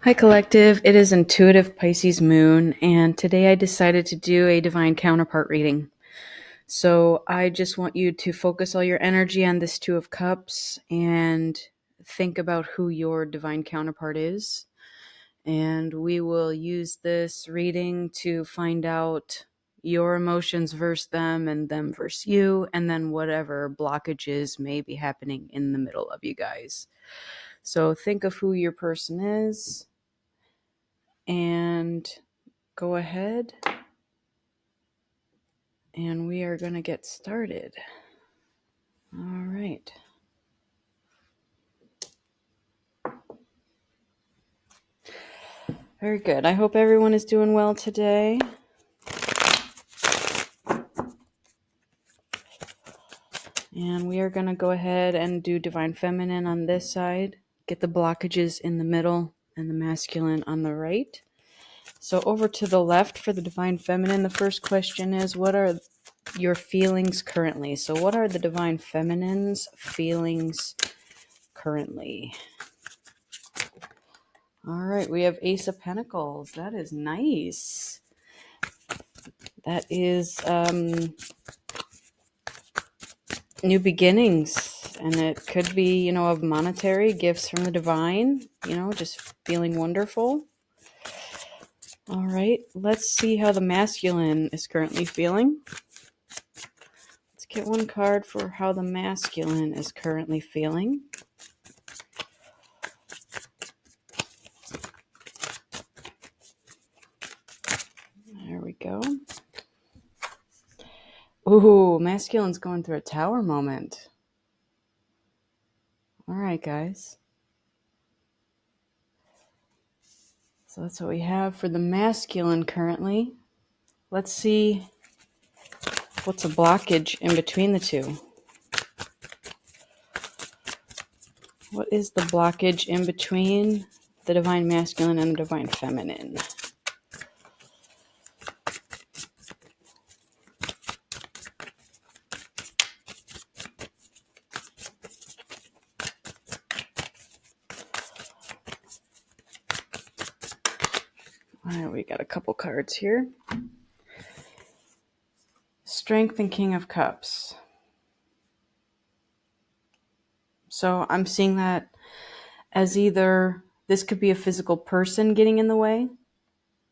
Hi, Collective. It is Intuitive Pisces Moon, and today I decided to do a divine counterpart reading. So I just want you to focus all your energy on this Two of Cups and think about who your divine counterpart is. And we will use this reading to find out your emotions versus them and them versus you, and then whatever blockages may be happening in the middle of you guys. So think of who your person is and go ahead and we are going to get started. All right. Very good. I hope everyone is doing well today. And we are going to go ahead and do Divine Feminine on this side, get the blockages in the middle, and the masculine on the right. So over to the left for the Divine Feminine, the first question is, what are your feelings currently? So what are the Divine Feminine's feelings currently? All right, we have Ace of Pentacles. That is nice. That is new beginnings, and it could be, of monetary gifts from the divine, just feeling wonderful. All right, let's see how the masculine is currently feeling. Let's get one card for how the masculine is currently feeling. There we go. Ooh, masculine's going through a tower moment. All right, guys. So that's what we have for the masculine currently. Let's see what's a blockage in between the two. What is the blockage in between the divine masculine and the divine feminine? All right, we got a couple cards here. Strength and King of Cups. So I'm seeing that as either this could be a physical person getting in the way.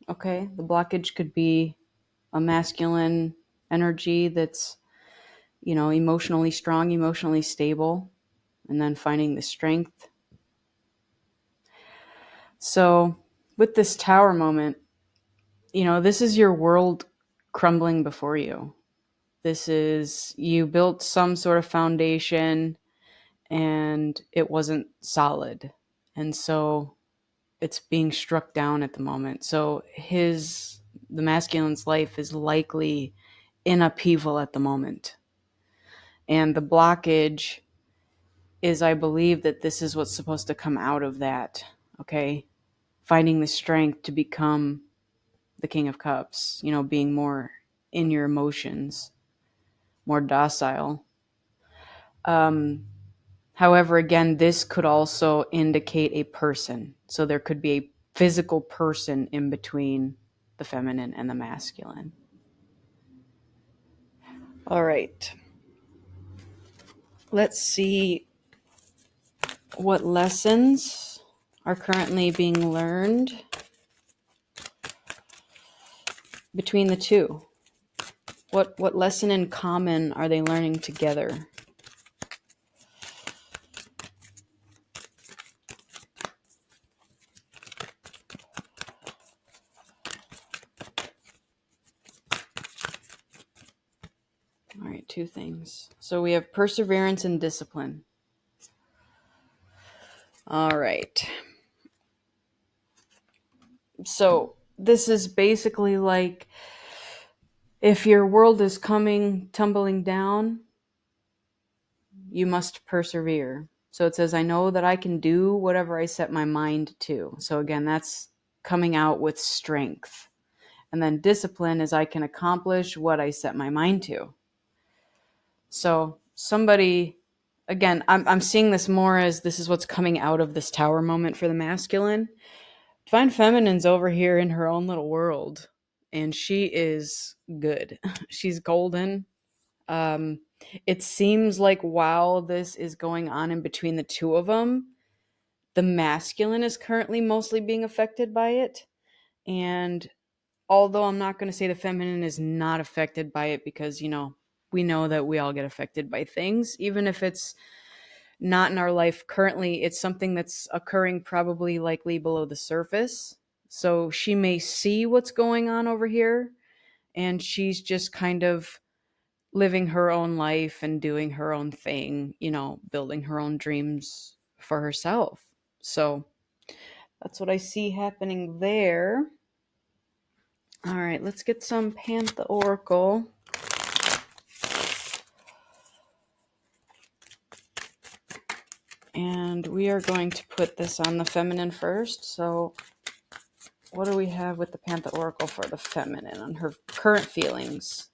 Okay, the blockage could be a masculine energy that's, emotionally strong, emotionally stable, and then finding the strength. So with this tower moment, this is your world crumbling before you. This is, you built some sort of foundation and it wasn't solid. And so it's being struck down at the moment. So the masculine's life is likely in upheaval at the moment. And the blockage is, I believe that this is what's supposed to come out of that. Okay. Finding the strength to become the King of Cups, being more in your emotions, more docile. However, again, this could also indicate a person. So there could be a physical person in between the feminine and the masculine. All right. Let's see what lessons are currently being learned between the two. What lesson in common are they learning together? All right, two things. So we have perseverance and discipline. All right. So this is basically like, if your world is coming tumbling down, you must persevere. So it says, I know that I can do whatever I set my mind to. So again, that's coming out with strength. And then discipline is, I can accomplish what I set my mind to. So somebody, again, I'm seeing this more as this is what's coming out of this tower moment for the masculine. Divine Feminine's over here in her own little world, and she is good. She's golden. Um, it seems like while this is going on in between the two of them, the masculine is currently mostly being affected by it. And although I'm not going to say the feminine is not affected by it, because, we know that we all get affected by things, even if it's not in our life currently, it's something that's occurring probably likely below the surface. So she may see what's going on over here, and she's just kind of living her own life and doing her own thing, building her own dreams for herself. So that's what I see happening there. All right, let's get some Pantha Oracle. And we are going to put this on the feminine first. So what do we have with the Pantha Oracle for the feminine on her current feelings?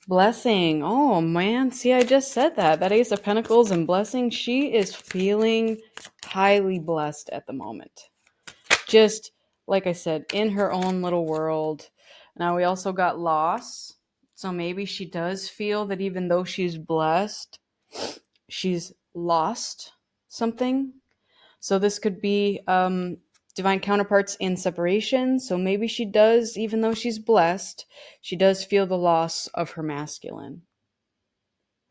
Blessing. Oh man, see, I just said that Ace of Pentacles and blessing. She is feeling highly blessed at the moment. Just like I said, in her own little world. Now we also got loss. So maybe she does feel that even though she's blessed, she's lost something. So this could be divine counterparts in separation. So maybe she does, even though she's blessed, she does feel the loss of her masculine.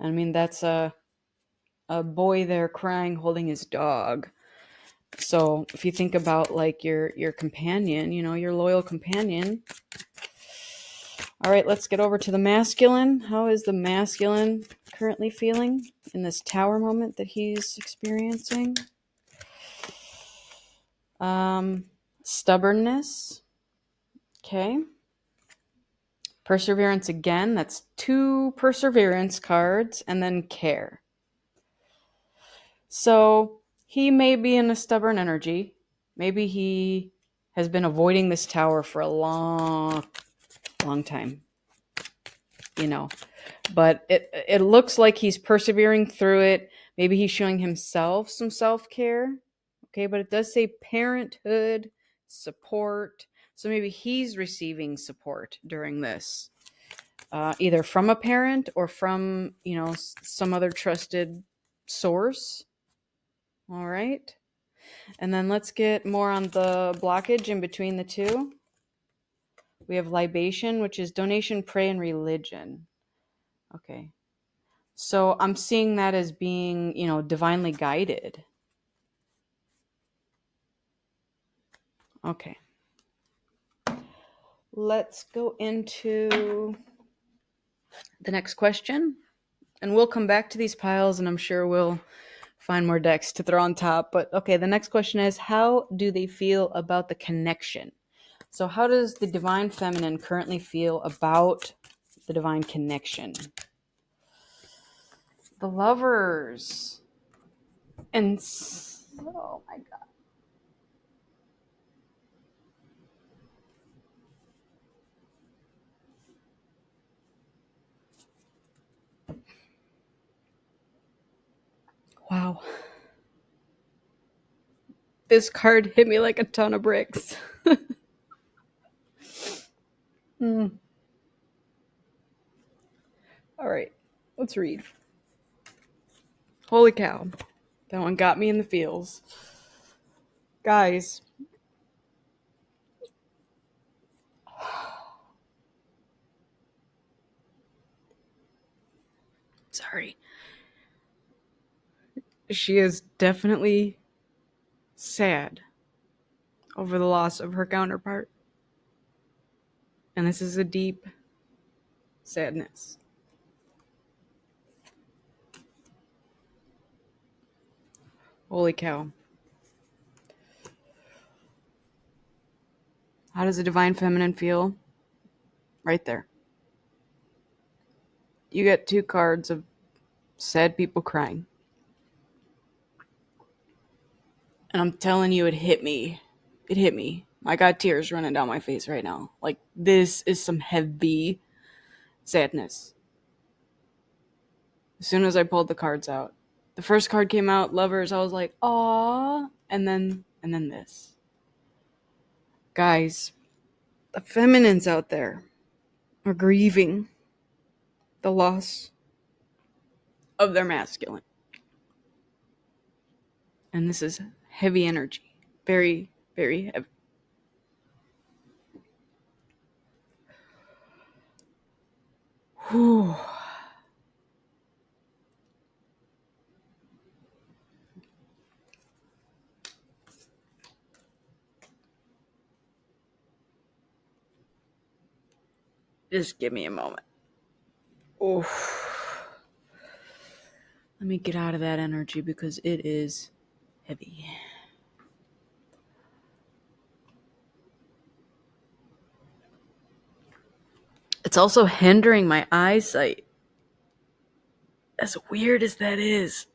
I mean, that's a boy there crying, holding his dog. So if you think about like your companion, your loyal companion. All right, let's get over to the masculine. How is the masculine currently feeling in this tower moment that he's experiencing? Stubbornness. Okay. Perseverance again. That's 2 perseverance cards, and then care. So he may be in a stubborn energy. Maybe he has been avoiding this tower for a long time. But it looks like he's persevering through it. Maybe he's showing himself some self-care. Okay, but it does say parenthood, support. So maybe he's receiving support during this, either from a parent or from, some other trusted source. All right. And then let's get more on the blockage in between the two. We have libation, which is donation, pray, and religion. Okay. So I'm seeing that as being, divinely guided. Okay. Let's go into the next question. And we'll come back to these piles, and I'm sure we'll find more decks to throw on top. But okay, the next question is, how do they feel about the connection? So how does the divine feminine currently feel about the divine connection? The lovers. And oh my God. Wow. This card hit me like a ton of bricks. Mm. All right, let's read. Holy cow. That one got me in the feels. Guys. Sorry. She is definitely sad over the loss of her counterpart. And this is a deep sadness. Holy cow. How does the divine feminine feel? Right there. You get 2 cards of sad people crying. And I'm telling you, it hit me. It hit me. I got tears running down my face right now. Like, this is some heavy sadness. As soon as I pulled the cards out, The first card came out, Lovers. I was like, "Aw," and then this. Guys, the feminines out there are grieving the loss of their masculine. And this is heavy energy. Very, very heavy. Whew. Just give me a moment. Oof. Let me get out of that energy because it is heavy. It's also hindering my eyesight. As weird as that is.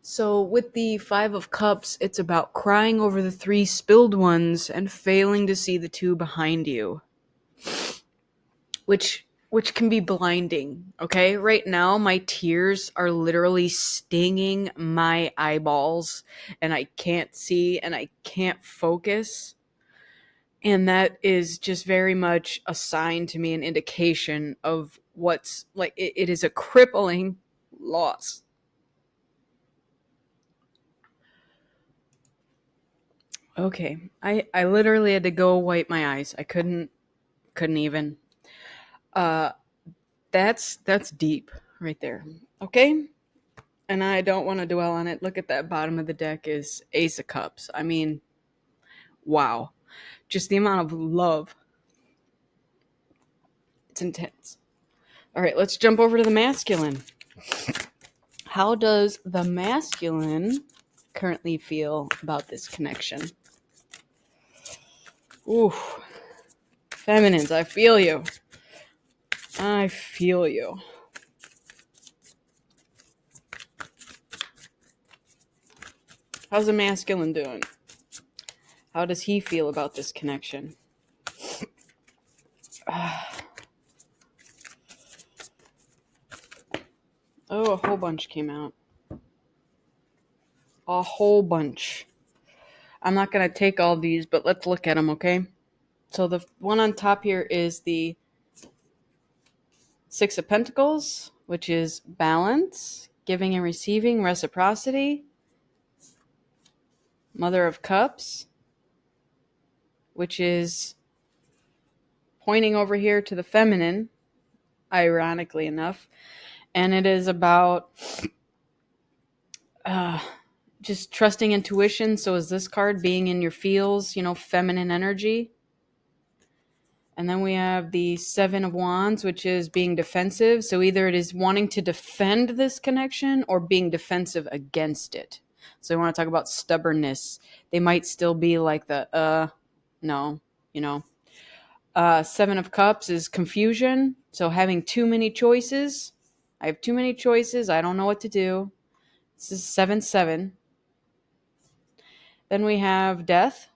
So with the Five of Cups, it's about crying over the 3 spilled ones and failing to see the 2 behind you. Which can be blinding, okay? Right now, my tears are literally stinging my eyeballs, and I can't see and I can't focus. And that is just very much a sign to me, an indication of what's like, it is a crippling loss. Okay, I literally had to go wipe my eyes. I couldn't even. That's deep right there. Okay? And I don't want to dwell on it. Look at that bottom of the deck is Ace of Cups. I mean, wow. Just the amount of love. It's intense. All right, let's jump over to the masculine. How does the masculine currently feel about this connection? Ooh. Feminines, I feel you. I feel you. How's the masculine doing? How does he feel about this connection? Oh, a whole bunch came out. A whole bunch. I'm not going to take all these, but let's look at them, okay? So the one on top here is the Six of Pentacles, which is balance, giving and receiving, reciprocity. Mother of Cups, which is pointing over here to the feminine, ironically enough. And it is about just trusting intuition. So is this card being in your feels, feminine energy. And then we have the Seven of Wands, which is being defensive. So either it is wanting to defend this connection or being defensive against it. So we want to talk about stubbornness. They might still be like no, Seven of Cups is confusion. So having too many choices. I have too many choices. I don't know what to do. This is 7-7. Then we have death.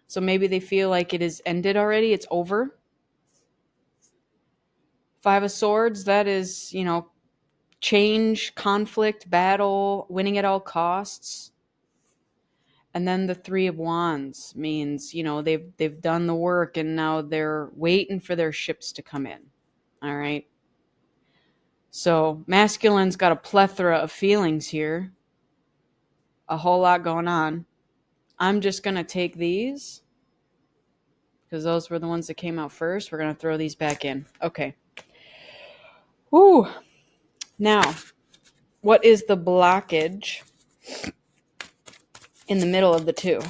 So maybe they feel like it is ended already. It's over. Five of Swords, that is, change, conflict, battle, winning at all costs. And then the Three of Wands means, they've done the work and now they're waiting for their ships to come in. All right. So masculine's got a plethora of feelings here. A whole lot going on. I'm just going to take these because those were the ones that came out first. We're going to throw these back in. Okay. Woo. Now, what is the blockage in the middle of the two?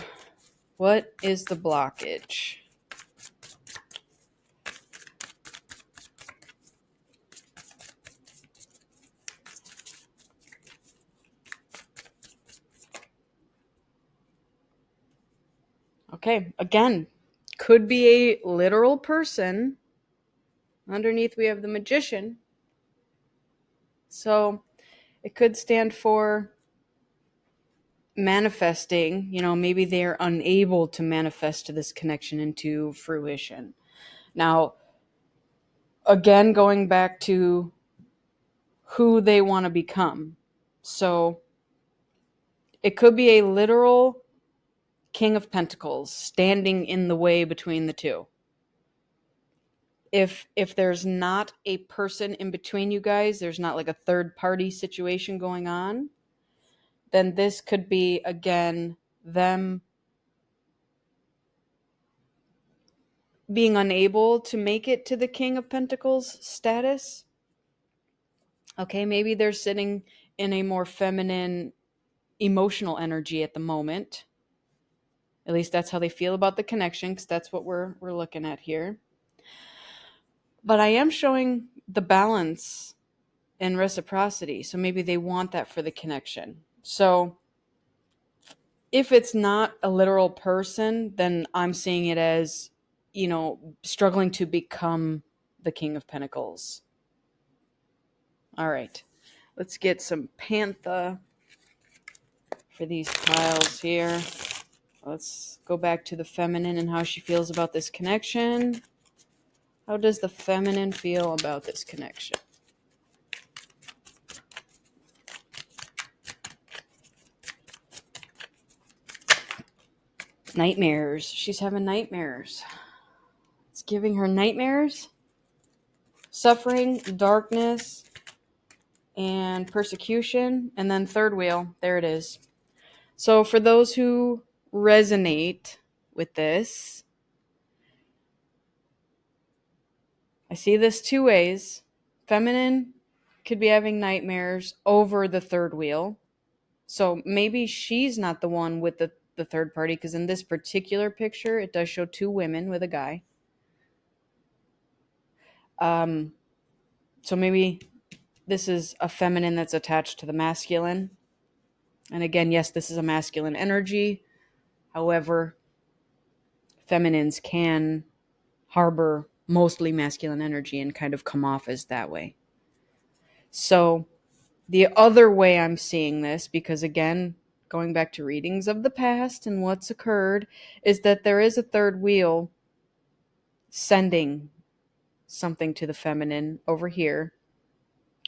What is the blockage? Okay, again, could be a literal person. Underneath we have the Magician. So it could stand for manifesting. Maybe they're unable to manifest this connection into fruition. Now, again, going back to who they want to become. So it could be a literal King of Pentacles standing in the way between the two. If there's not a person in between you guys, there's not like a third party situation going on, then this could be, again, them being unable to make it to the King of Pentacles status. Okay, maybe they're sitting in a more feminine emotional energy at the moment. At least that's how they feel about the connection, because that's what we're looking at here. But I am showing the balance and reciprocity. So maybe they want that for the connection. So if it's not a literal person, then I'm seeing it as, struggling to become the King of Pentacles. All right. Let's get some Pantha for these piles here. Let's go back to the feminine and how she feels about this connection. How does the feminine feel about this connection? Nightmares. She's having nightmares. It's giving her nightmares, suffering, darkness, and persecution. And then third wheel. There it is. So for those who resonate with this, I see this two ways. Feminine could be having nightmares over the third wheel. So maybe she's not the one with the third party, because in this particular picture, it does show two women with a guy. So maybe this is a feminine that's attached to the masculine. And again, yes, this is a masculine energy. However, feminines can harbor mostly masculine energy and kind of come off as that way. So the other way I'm seeing this, because again, going back to readings of the past and what's occurred, is that there is a third wheel sending something to the feminine over here,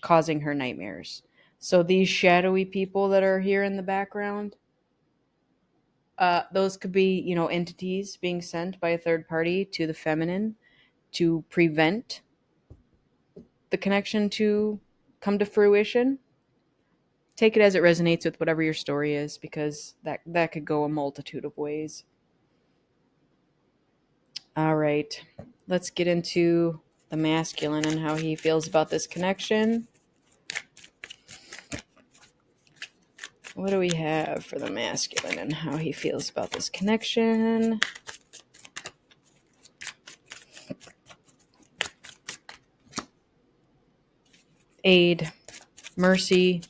causing her nightmares. So these shadowy people that are here in the background, those could be, entities being sent by a third party to the feminine to prevent the connection to come to fruition. Take it as it resonates with whatever your story is, because that could go a multitude of ways. All right, let's get into the masculine and how he feels about this connection. What do we have for the masculine and how he feels about this connection? Aid, mercy,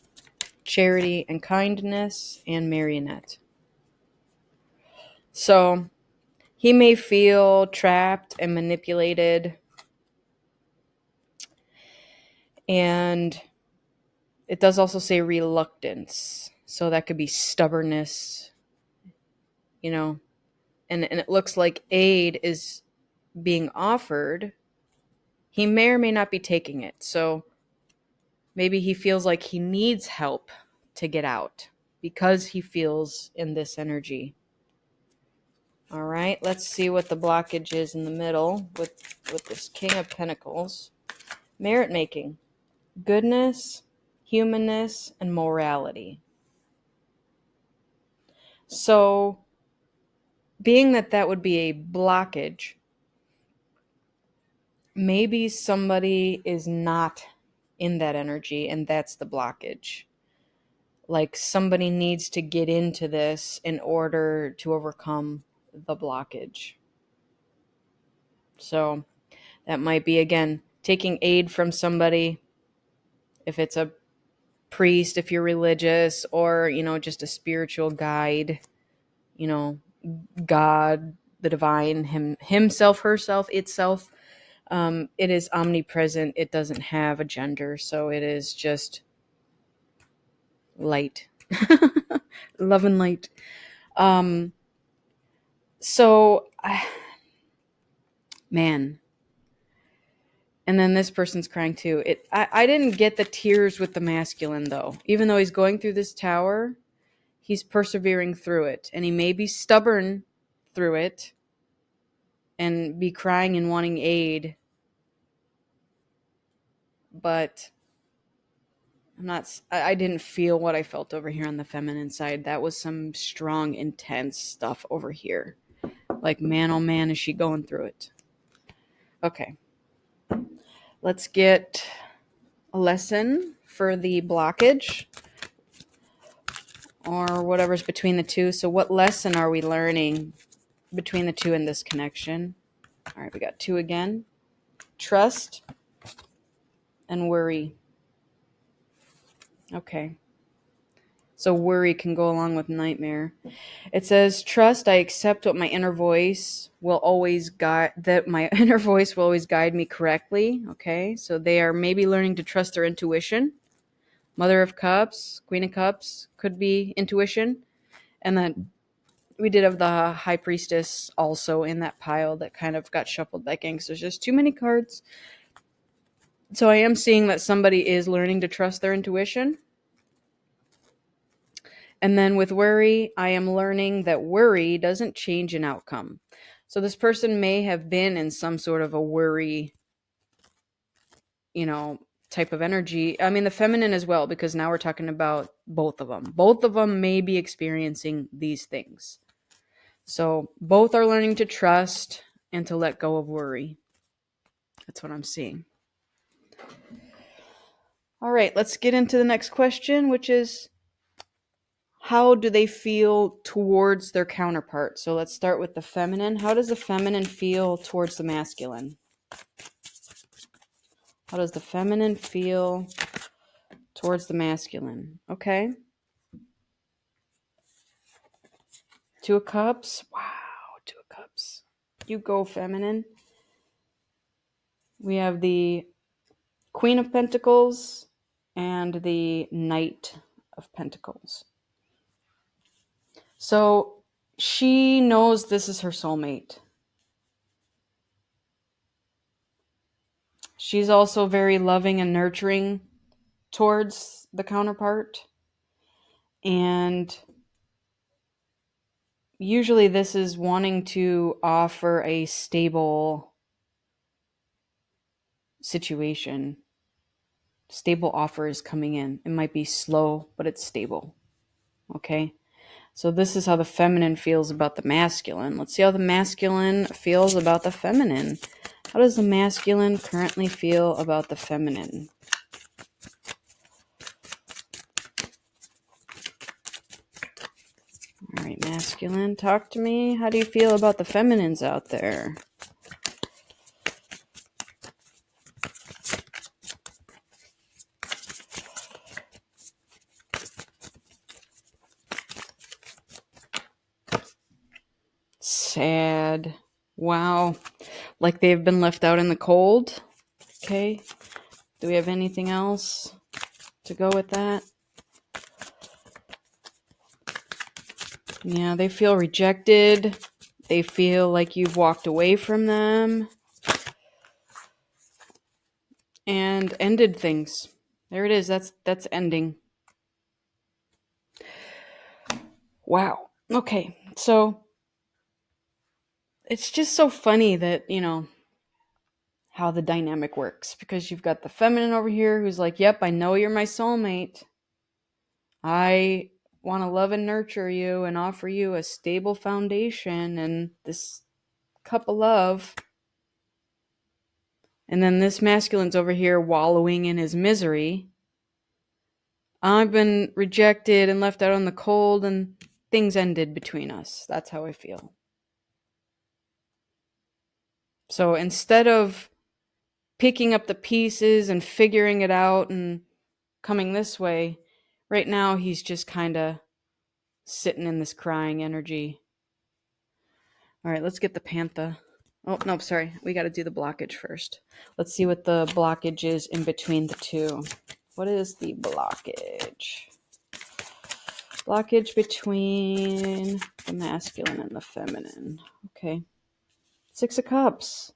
charity, and kindness, and marionette. So he may feel trapped and manipulated, and it does also say reluctance. So that could be stubbornness, and it looks like aid is being offered. He may or may not be taking it. So maybe he feels like he needs help to get out because he feels in this energy. All right, let's see what the blockage is in the middle with this King of Pentacles. Merit making, goodness, humanness, and morality. So being that would be a blockage, maybe somebody is not in that energy and that's the blockage. Like somebody needs to get into this in order to overcome the blockage. So that might be, again, taking aid from somebody, if it's a priest, if you're religious, or, just a spiritual guide, God, the divine, himself, herself, itself. It is omnipresent. It doesn't have a gender, so it is just light. Love and light. So, man. And then this person's crying too. I didn't get the tears with the masculine though. Even though he's going through this tower, he's persevering through it. And he may be stubborn through it and be crying and wanting aid. But I didn't feel what I felt over here on the feminine side. That was some strong, intense stuff over here. Like, man, oh man, is she going through it. Okay. Let's get a lesson for the blockage or whatever's between the two. So what lesson are we learning between the two in this connection? All right, we got 2 again. Trust and worry. Okay. So worry can go along with nightmare. It says, trust, I accept what my inner voice will always guide, that my inner voice will always guide me correctly. Okay. So they are maybe learning to trust their intuition. Mother of Cups, Queen of Cups could be intuition. And then we did have the High Priestess also in that pile that kind of got shuffled back in because there's just too many cards. So I am seeing that somebody is learning to trust their intuition. And then with worry, I am learning that worry doesn't change an outcome. So this person may have been in some sort of a worry, type of energy. I mean, the feminine as well, because now we're talking about both of them. Both of them may be experiencing these things. So both are learning to trust and to let go of worry. That's what I'm seeing. All right, let's get into the next question, which is, how do they feel towards their counterpart? So let's start with the feminine. How does the feminine feel towards the masculine? How does the feminine feel towards the masculine? Okay. 2 of Cups. Wow, 2 of Cups. You go, feminine. We have the Queen of Pentacles and the Knight of Pentacles. So she knows this is her soulmate. She's also very loving and nurturing towards the counterpart. And usually this is wanting to offer a stable situation. Stable offer is coming in. It might be slow, but it's stable. Okay? So this is how the feminine feels about the masculine. Let's see how the masculine feels about the feminine. How does the masculine currently feel about the feminine? All right, masculine, talk to me. How do you feel about the feminines out there? Sad. Wow. Like they've been left out in the cold. Okay. Do we have anything else to go with that? Yeah, they feel rejected. They feel like you've walked away from them and ended things. There it is. That's ending. Wow. Okay. So it's just so funny that, how the dynamic works, because you've got the feminine over here who's like, yep, I know you're my soulmate. I want to love and nurture you and offer you a stable foundation and this cup of love. And then this masculine's over here wallowing in his misery. I've been rejected and left out in the cold, and things ended between us. That's how I feel. So instead of picking up the pieces and figuring it out and coming this way, right now he's just kind of sitting in this crying energy. All right, let's get the Panther. Oh, no, sorry. We got to do the blockage first. Let's see what the blockage is in between the two. What is the blockage? Blockage between the masculine and the feminine. Okay. 6 of Cups.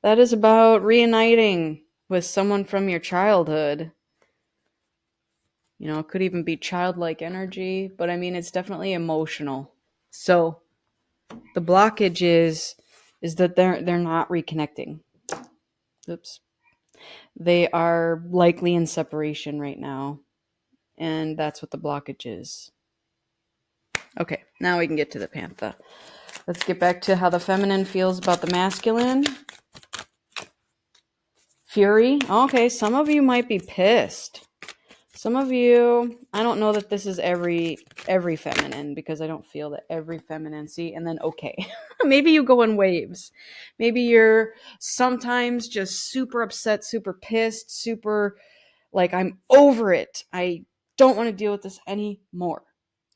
That is about reuniting with someone from your childhood. You know, it could even be childlike energy, but I mean, it's definitely emotional. So the blockage is that they're not reconnecting. Oops. They are likely in separation right now, and that's what the blockage is. Okay, now we can get to the panther. Let's get back to how the feminine feels about the masculine. Fury. Okay, some of you might be pissed. Some of you, I don't know that this is every feminine, because I don't feel that every feminine. See, and then okay, maybe you go in waves. Maybe you're sometimes just super upset, super pissed, super like, I'm over it. I don't want to deal with this anymore.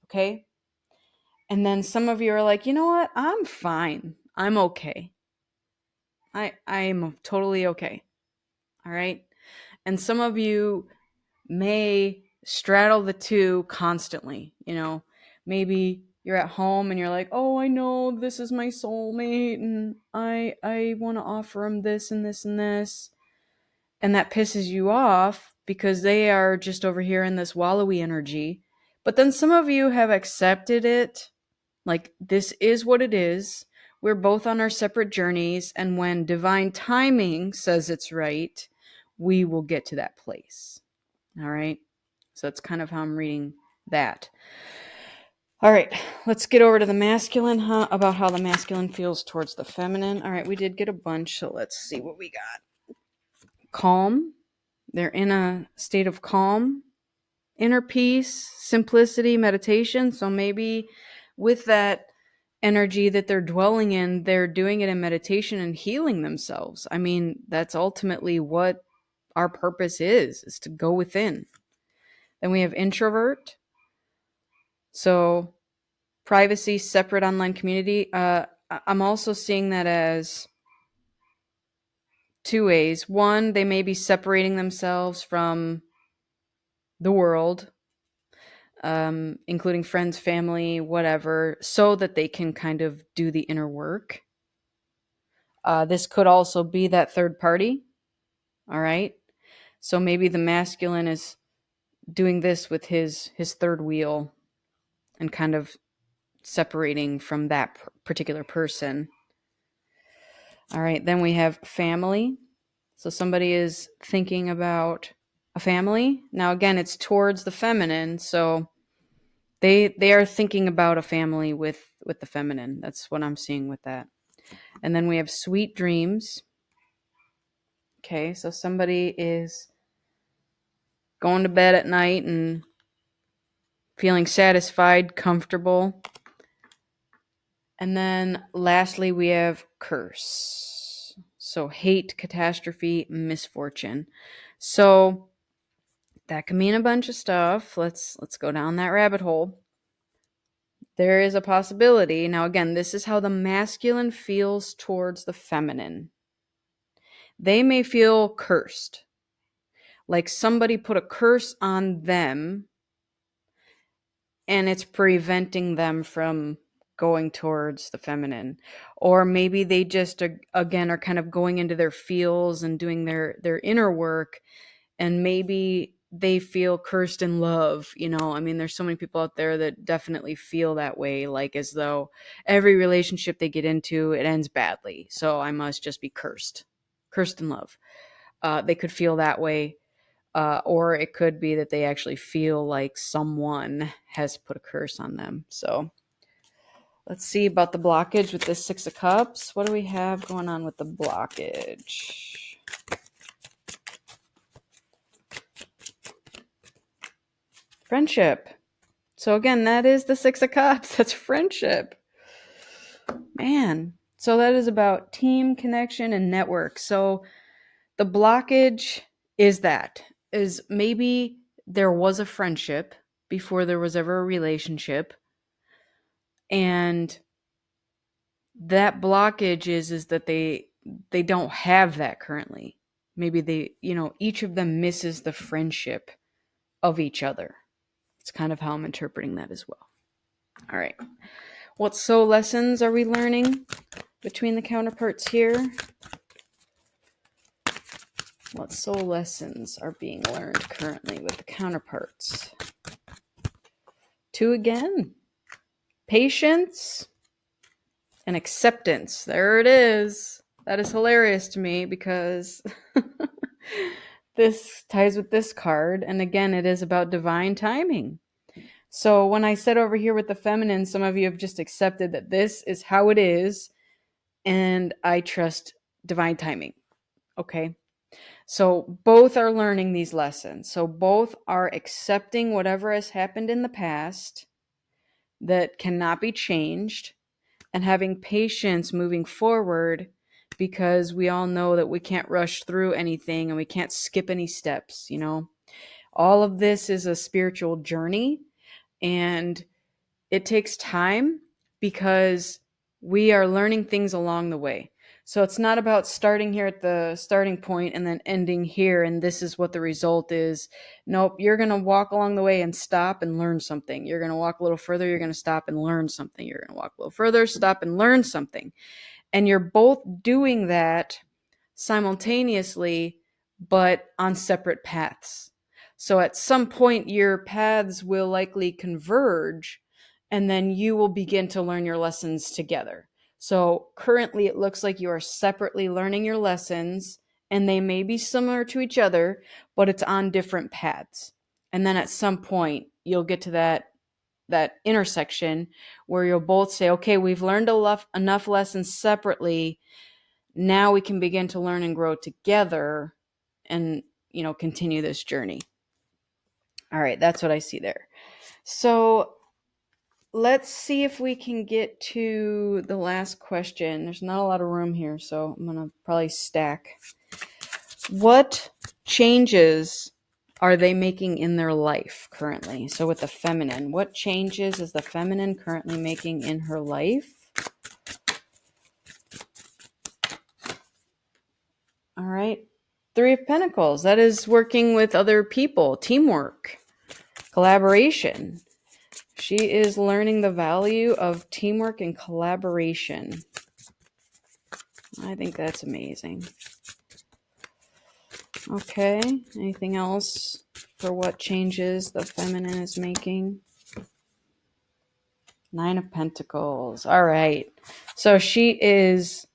Okay? And then some of you are like, you know what? I'm fine. I'm okay. I'm totally okay. All right? And some of you may straddle the two constantly. You know, maybe you're at home and you're like, oh, I know this is my soulmate, and I want to offer him this and this and this, and that pisses you off because they are just over here in this wallowy energy. But then some of you have accepted it, like, this is what it is. We're both on our separate journeys, and when divine timing says it's right, we will get to that place. All right. So that's kind of how I'm reading that. All right. Let's get over to the masculine, about how the masculine feels towards the feminine. All right. We did get a bunch. So let's see what we got. Calm. They're in a state of calm, inner peace, simplicity, meditation. So maybe with that energy that they're dwelling in, they're doing it in meditation and healing themselves. I mean, that's ultimately what our purpose is to go within. Then we have introvert. So privacy, separate online community. I'm also seeing that as two ways. One, they may be separating themselves from the world, including friends, family, whatever, so that they can kind of do the inner work. This could also be that third party. All right. So maybe the masculine is doing this with his third wheel and kind of separating from that particular person. All right, then we have family. So somebody is thinking about a family. Now again, it's towards the feminine, so they are thinking about a family with the feminine. That's what I'm seeing with that. And then we have sweet dreams. Okay, so somebody is going to bed at night and feeling satisfied, comfortable. And then lastly, we have curse. So hate, catastrophe, misfortune. So that can mean a bunch of stuff. Let's go down that rabbit hole. There is a possibility. Now again, this is how the masculine feels towards the feminine. They may feel cursed. Like somebody put a curse on them and it's preventing them from going towards the feminine. Or maybe they just again are kind of going into their feels and doing their inner work, and maybe they feel cursed in love. You know, I mean, there's so many people out there that definitely feel that way, like as though every relationship they get into, it ends badly, so I must just be cursed in love. They could feel that way. Or it could be that they actually feel like someone has put a curse on them. So let's see about the blockage with this Six of Cups. What do we have going on with the blockage? Friendship. So again, that is the Six of Cups. That's friendship. Man. So that is about team, connection, and network. So the blockage is maybe there was a friendship before there was ever a relationship. And that blockage is that they don't have that currently. Maybe they, each of them misses the friendship of each other. It's kind of how I'm interpreting that as well. All right. What soul lessons are we learning between the counterparts here? What soul lessons are being learned currently with the counterparts? 2 again. Patience and acceptance. There it is. That is hilarious to me because this ties with this card. And again, it is about divine timing. So when I said over here with the feminine, some of you have just accepted that this is how it is. And I trust divine timing. Okay. So both are learning these lessons. So both are accepting whatever has happened in the past that cannot be changed and having patience moving forward, because we all know that we can't rush through anything and we can't skip any steps. All of this is a spiritual journey, and it takes time because we are learning things along the way. So it's not about starting here at the starting point and then ending here and this is what the result is. Nope, you're going to walk along the way and stop and learn something. You're going to walk a little further, you're going to stop and learn something. You're going to walk a little further, stop and learn something. And you're both doing that simultaneously, but on separate paths. So at some point, your paths will likely converge, and then you will begin to learn your lessons together. So currently, it looks like you are separately learning your lessons, and they may be similar to each other, but it's on different paths. And then at some point, you'll get to that intersection where you'll both say, okay, we've learned enough lessons separately. Now we can begin to learn and grow together and, continue this journey. All right, that's what I see there. So let's see if we can get to the last question. There's not a lot of room here, so I'm going to probably stack. What changes are they making in their life currently? So with the feminine, what changes is the feminine currently making in her life? All right. 3 of Pentacles. That is working with other people, teamwork, collaboration. She is learning the value of teamwork and collaboration. I think that's amazing. Okay. Anything else for what changes the feminine is making? 9 of Pentacles. All right. So she is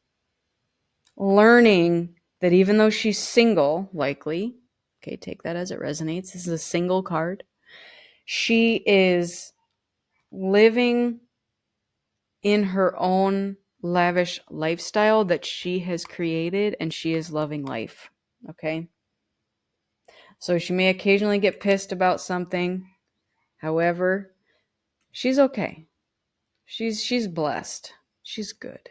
learning that even though she's single, likely, okay, take that as it resonates. This is a single card. She is living in her own lavish lifestyle that she has created, and she is loving life. Okay. So she may occasionally get pissed about something. However, she's okay. She's blessed. She's good.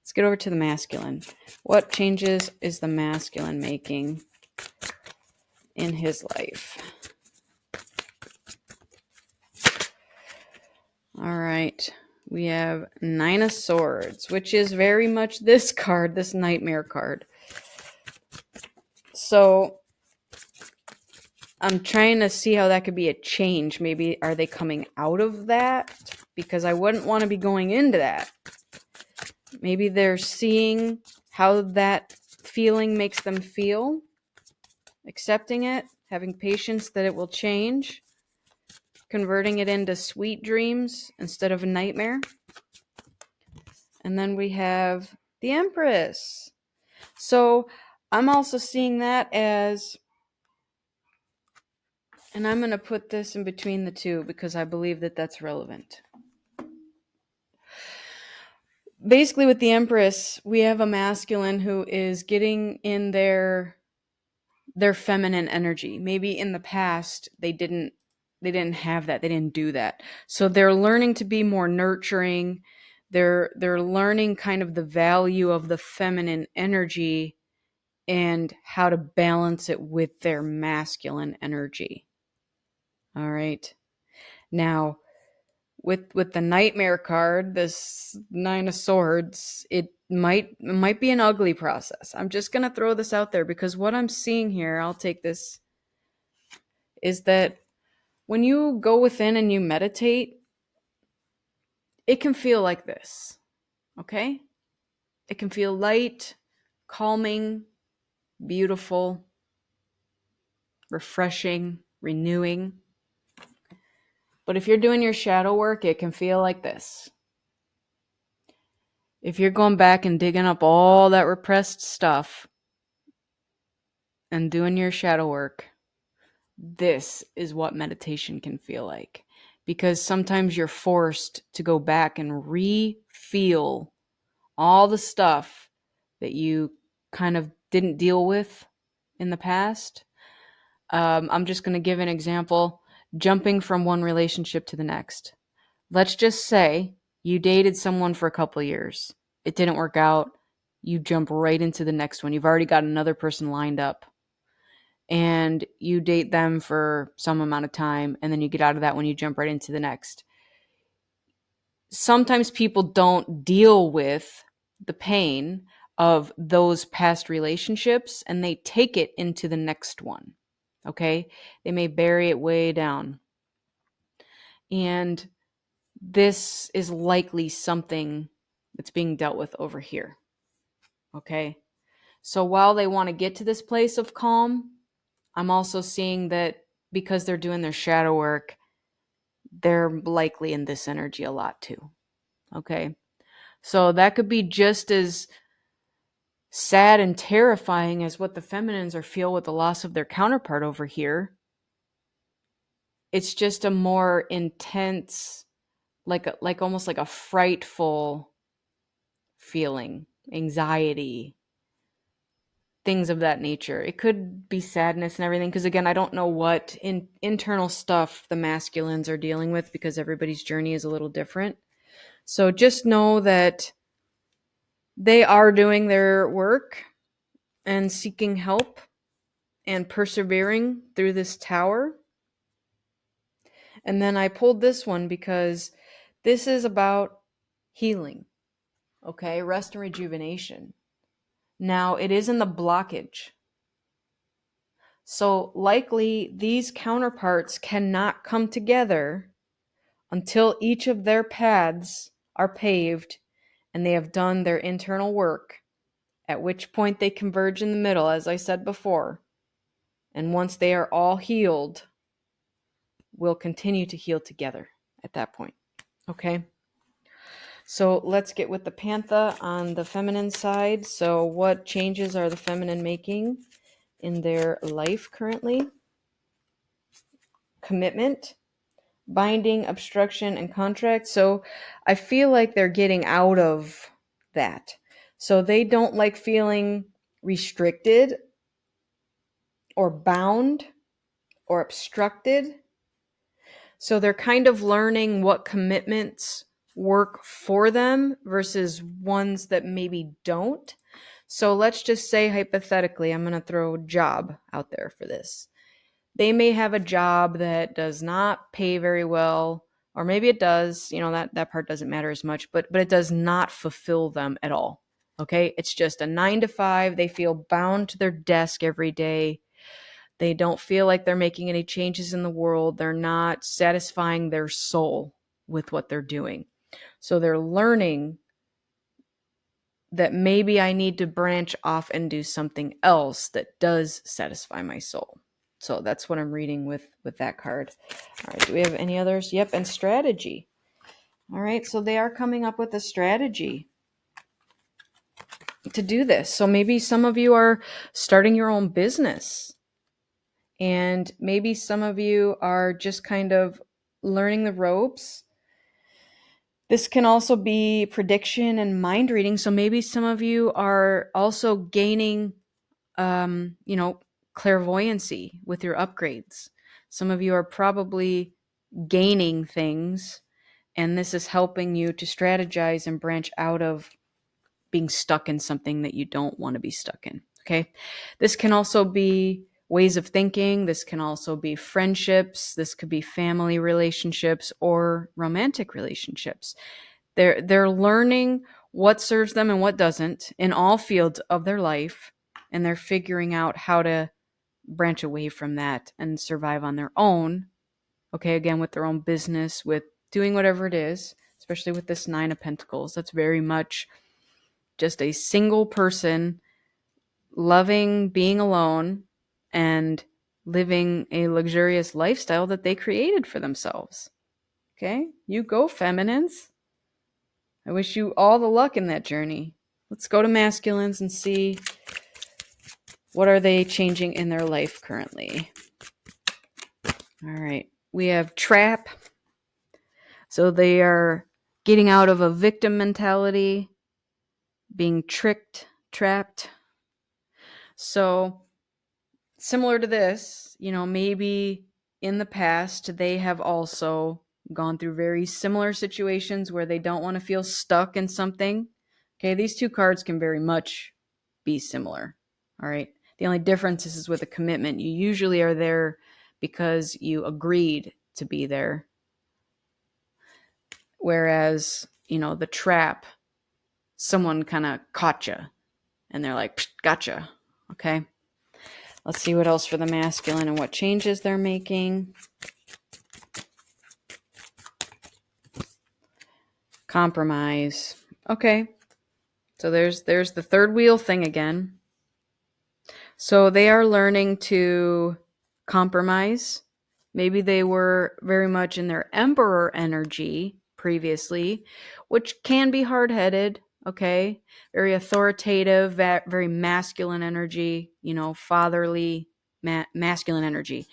Let's get over to the masculine. What changes is the masculine making in his life? All right. We have 9 of Swords, which is very much this card, this nightmare card. So I'm trying to see how that could be a change. Maybe are they coming out of that? Because I wouldn't want to be going into that. Maybe they're seeing how that feeling makes them feel, accepting it, having patience that it will change, converting it into sweet dreams instead of a nightmare. And then we have the Empress. So I'm also seeing that as, and I'm going to put this in between the two because I believe that that's relevant. Basically, with the Empress, we have a masculine who is getting in their feminine energy. Maybe in the past they didn't have that. They didn't do that. So they're learning to be more nurturing. They're learning kind of the value of the feminine energy and how to balance it with their masculine energy. All right. Now, with the nightmare card, this 9 of Swords, it might be an ugly process. I'm just going to throw this out there because what I'm seeing here, I'll take this, is that when you go within and you meditate, it can feel like this. Okay? It can feel light, calming, beautiful. refreshing, renewing. But if you're doing your shadow work, it can feel like this. If you're going back and digging up all that repressed stuff and doing your shadow work, this is what meditation can feel like. Because sometimes you're forced to go back and re-feel all the stuff that you kind of didn't deal with in the past. I'm just going to give an example, jumping from one relationship to the next. Let's just say you dated someone for a couple of years. It didn't work out. You jump right into the next one. You've already got another person lined up. And you date them for some amount of time, and then you get out of that when you jump right into the next. Sometimes people don't deal with the pain of those past relationships, and they take it into the next one. Okay? They may bury it way down. And this is likely something that's being dealt with over here. Okay? So while they want to get to this place of calm, I'm also seeing that because they're doing their shadow work, they're likely in this energy a lot too. Okay? So that could be just as sad and terrifying as what the feminines are feel with the loss of their counterpart over here. It's just a more intense, like almost like a frightful feeling, anxiety, things of that nature. It could be sadness and everything, because again, I don't know what internal stuff the masculines are dealing with, because everybody's journey is a little different. So just know that they are doing their work and seeking help and persevering through this tower. And then I pulled this one because this is about healing, okay? Rest and rejuvenation. Now, it is in the blockage. So likely these counterparts cannot come together until each of their paths are paved and they have done their internal work, at which point they converge in the middle, as I said before. And once they are all healed, we'll continue to heal together at that point. Okay? So let's get with the Pantha on the feminine side. So what changes are the feminine making in their life currently? Commitment, binding, obstruction, and contract. So I feel like they're getting out of that. So they don't like feeling restricted or bound or obstructed. So they're kind of learning what commitments work for them versus ones that maybe don't. So let's just say hypothetically, I'm going to throw job out there for this. They may have a job that does not pay very well, or maybe it does, that part doesn't matter as much, but it does not fulfill them at all. Okay? It's just a 9 to 5. They feel bound to their desk every day. They don't feel like they're making any changes in the world. They're not satisfying their soul with what they're doing. So they're learning that maybe I need to branch off and do something else that does satisfy my soul. So that's what I'm reading with that card. All right, do we have any others? Yep, and strategy. All right, so they are coming up with a strategy to do this. So maybe some of you are starting your own business. And maybe some of you are just kind of learning the ropes. This can also be prediction and mind reading. So maybe some of you are also gaining, clairvoyancy with your upgrades. Some of you are probably gaining things, and this is helping you to strategize and branch out of being stuck in something that you don't want to be stuck in. Okay. This can also be ways of thinking. This can also be friendships. This could be family relationships or romantic relationships. They're learning what serves them and what doesn't in all fields of their life, and they're figuring out how to branch away from that and survive on their own. Okay, again, with their own business, with doing whatever it is, especially with this 9 of Pentacles. That's very much just a single person loving being alone and living a luxurious lifestyle that they created for themselves. Okay? You go, feminines. I wish you all the luck in that journey. Let's go to masculines and see what are they changing in their life currently. All right. We have trap. So they are getting out of a victim mentality, being tricked, trapped. So similar to this, maybe in the past they have also gone through very similar situations where they don't want to feel stuck in something. Okay, these two cards can very much be similar. All right. The only difference is with a commitment. You usually are there because you agreed to be there. Whereas, the trap, someone kind of caught you and they're like, gotcha. Okay. Let's see what else for the masculine and what changes they're making. Compromise. Okay. So there's the third wheel thing again. So they are learning to compromise. Maybe they were very much in their emperor energy previously, which can be hard-headed, okay? Very authoritative, very masculine energy, fatherly, masculine energy.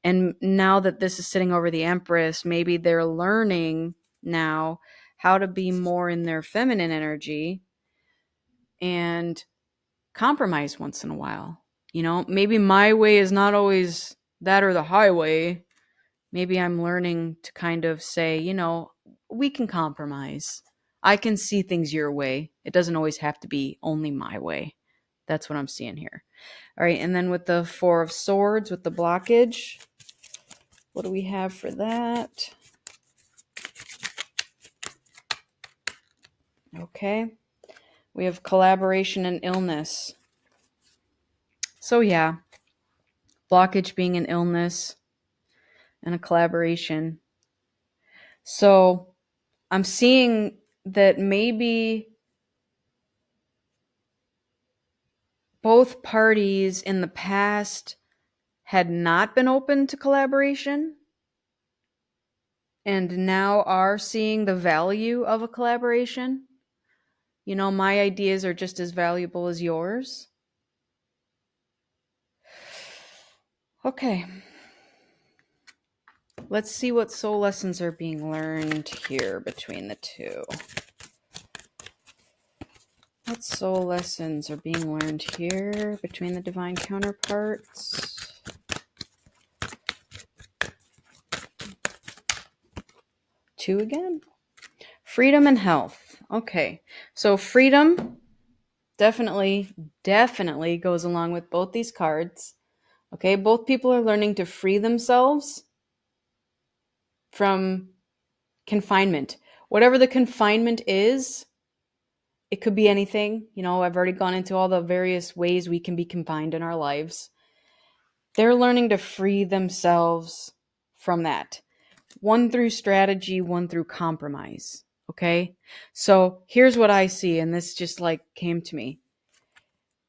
And now that this is sitting over the Empress, maybe they're learning now how to be more in their feminine energy and compromise once in a while. Maybe my way is not always that or the highway. Maybe I'm learning to kind of say, we can compromise. I can see things your way. It doesn't always have to be only my way. That's what I'm seeing here. All right, and then with the Four of Swords, with the blockage, what do we have for that? Okay. We have collaboration and illness. So yeah, blockage being an illness and a collaboration. So I'm seeing that maybe both parties in the past had not been open to collaboration and now are seeing the value of a collaboration. My ideas are just as valuable as yours. Okay. Let's see what soul lessons are being learned here between the two. What soul lessons are being learned here between the divine counterparts? Two again? Freedom and health. Okay. So freedom definitely goes along with both these cards. Okay. Both people are learning to free themselves from confinement. Whatever the confinement is, it could be anything. I've already gone into all the various ways we can be confined in our lives. They're learning to free themselves from that. One through strategy, one through compromise. Okay? So here's what I see, and this just came to me.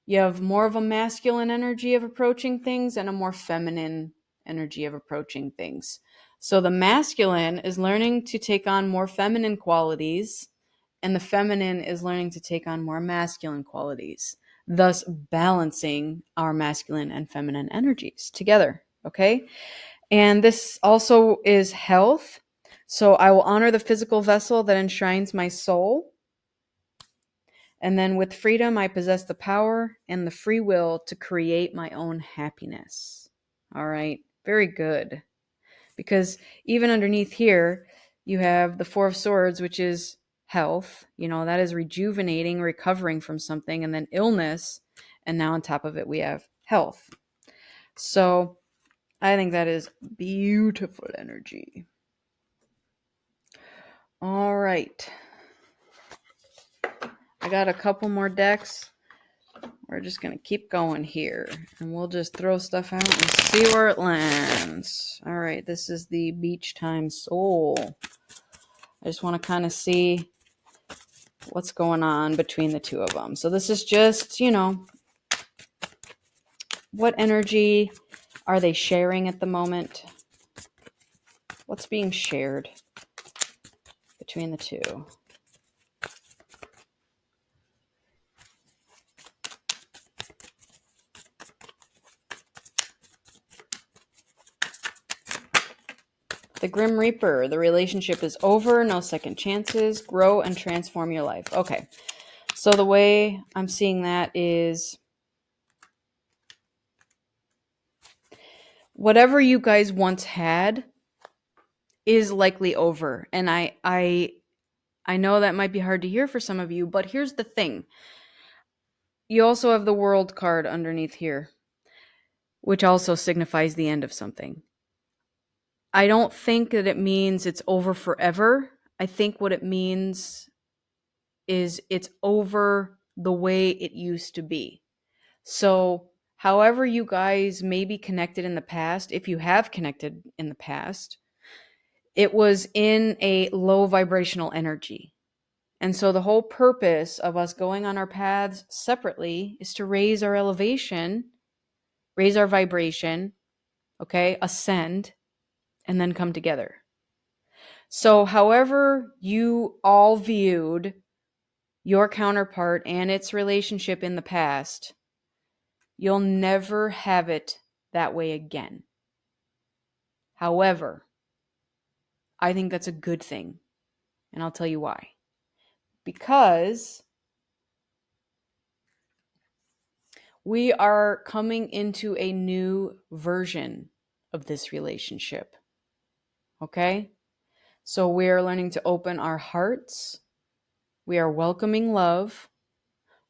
You have more of a masculine energy of approaching things and a more feminine energy of approaching things. So the masculine is learning to take on more feminine qualities, and the feminine is learning to take on more masculine qualities, thus balancing our masculine and feminine energies together. Okay? And this also is health. So I will honor the physical vessel that enshrines my soul. And then with freedom, I possess the power and the free will to create my own happiness. All right. Very good. Because even underneath here, you have the Four of Swords, which is health. That is rejuvenating, recovering from something, and then illness. And now on top of it, we have health. So I think that is beautiful energy. All right. I got a couple more decks. We're just going to keep going here. And we'll just throw stuff out and see where it lands. All right. This is the Beach Time Soul. I just want to kind of see what's going on between the two of them. So this is just, what energy Are they sharing at the moment? What's being shared between the two? The Grim Reaper, the relationship is over, no second chances, grow and transform your life. Okay, so the way I'm seeing that is whatever you guys once had is likely over. And I know that might be hard to hear for some of you, but here's the thing. You also have the World card underneath here, which also signifies the end of something. I don't think that it means it's over forever. I think what it means is it's over the way it used to be. So, however you guys may be connected in the past, if you have connected in the past, it was in a low vibrational energy. And so the whole purpose of us going on our paths separately is to raise our elevation, raise our vibration, okay, ascend, and then come together. So, however you all viewed your counterpart and its relationship in the past, you'll never have it that way again. However, I think that's a good thing. And I'll tell you why. Because we are coming into a new version of this relationship. Okay? So we are learning to open our hearts. We are welcoming love.